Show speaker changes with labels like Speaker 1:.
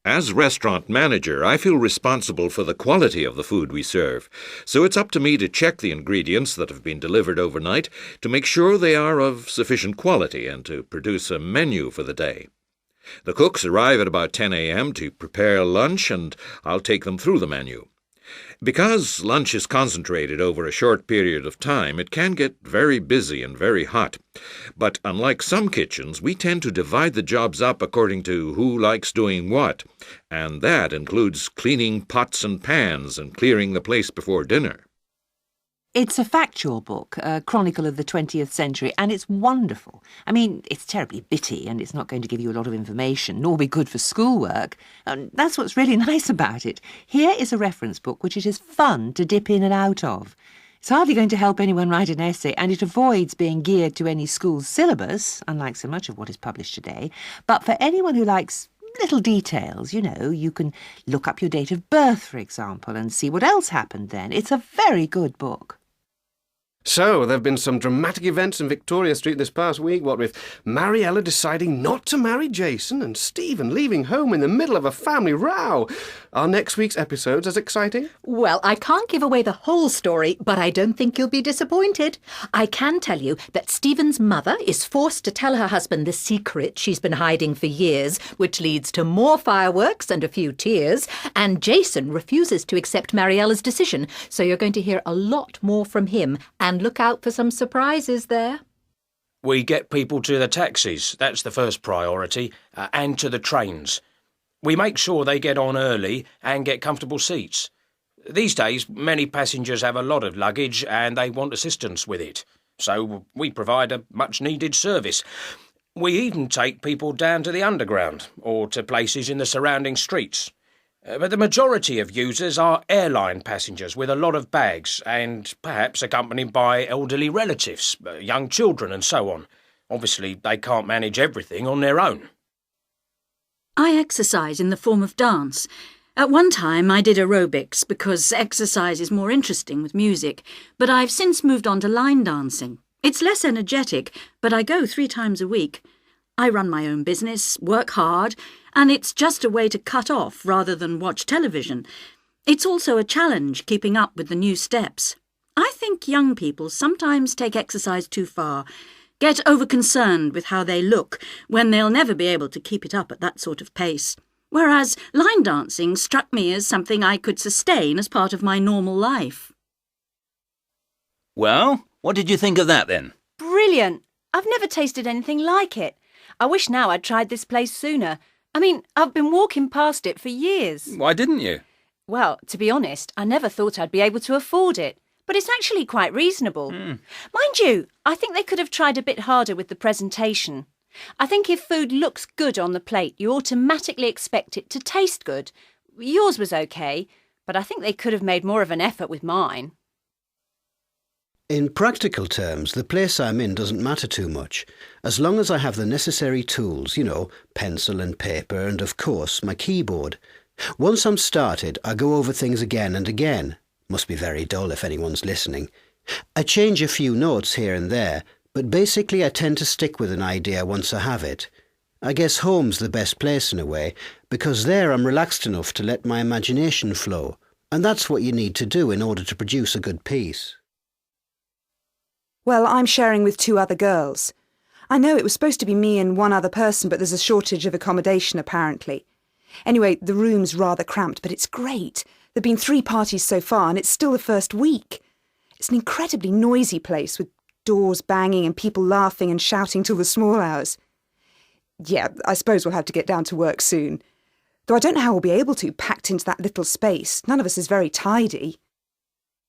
Speaker 1: As restaurant manager, I feel responsible for the quality of the food we serve, so it's up to me to check the ingredients that have been delivered overnight to make sure they are of sufficient quality and to produce a menu for the day. The cooks arrive at about 10 a.m. to prepare lunch, and I'll take them through the menu. Because lunch is concentrated over a short period of time, it can get very busy and very hot. But unlike some kitchens, we tend to divide the jobs up according to who likes doing what, and that includes cleaning pots and pans and clearing the place before dinner.
Speaker 2: It's a factual book, a chronicle of the 20th century, and it's wonderful. I mean, it's terribly bitty, and it's not going to give you a lot of information, nor be good for schoolwork. That's what's really nice about it. Here is a reference book which it is fun to dip in and out of. It's hardly going to help anyone write an essay, and it avoids being geared to any school's syllabus, unlike so much of what is published today. But for anyone who likes little details, you can look up your date of birth, for example, and see what else happened then. It's a very good book.
Speaker 3: So, there have been some dramatic events in Victoria Street this past week, what with Mariella deciding not to marry Jason and Stephen leaving home in the middle of a family row. Are next week's episodes as exciting?
Speaker 4: Well, I can't give away the whole story, but I don't think you'll be disappointed. I can tell you that Stephen's mother is forced to tell her husband the secret she's been hiding for years, which leads to more fireworks and a few tears, and Jason refuses to accept Mariella's decision, so you're going to hear a lot more from him, and look out for some surprises there.
Speaker 5: We get people to the taxis, that's the first priority, and to the trains. We make sure they get on early and get comfortable seats. These days, many passengers have a lot of luggage and they want assistance with it, so we provide a much-needed service. We even take people down to the underground or to places in the surrounding streets. But the majority of users are airline passengers with a lot of bags and perhaps accompanied by elderly relatives, young children and so on. Obviously, they can't manage everything on their own.
Speaker 6: I exercise in the form of dance. At one time I did aerobics because exercise is more interesting with music, but I've since moved on to line dancing. It's less energetic, but I go 3 times a week. I run my own business, work hard, and it's just a way to cut off rather than watch television. It's also a challenge keeping up with the new steps. I think young people sometimes take exercise too far, get over-concerned with how they look when they'll never be able to keep it up at that sort of pace. Whereas line dancing struck me as something I could sustain as part of my normal life.
Speaker 7: Well, what did you think of that then?
Speaker 8: Brilliant! I've never tasted anything like it. I wish now I'd tried this place sooner. I mean, I've been walking past it for years.
Speaker 7: Why didn't you?
Speaker 8: Well, to be honest, I never thought I'd be able to afford it. But it's actually quite reasonable. Mind you, I think they could have tried a bit harder with the presentation. I think if food looks good on the plate, you automatically expect it to taste good. Yours was okay, but I think they could have made more of an effort with mine.
Speaker 9: In practical terms, the place I'm in doesn't matter too much, as long as I have the necessary tools, pencil and paper and, of course, my keyboard. Once I'm started, I go over things again and again. Must be very dull if anyone's listening. I change a few notes here and there, but basically I tend to stick with an idea once I have it. I guess home's the best place in a way, because there I'm relaxed enough to let my imagination flow, and that's what you need to do in order to produce a good piece.
Speaker 10: Well, I'm sharing with 2 other girls. I know it was supposed to be me and 1 other person, but there's a shortage of accommodation apparently. Anyway, the room's rather cramped, but it's great. There've been 3 parties so far, and it's still the first week. It's an incredibly noisy place, with doors banging and people laughing and shouting till the small hours. Yeah, I suppose we'll have to get down to work soon. Though I don't know how we'll be able to, packed into that little space. None of us is very tidy.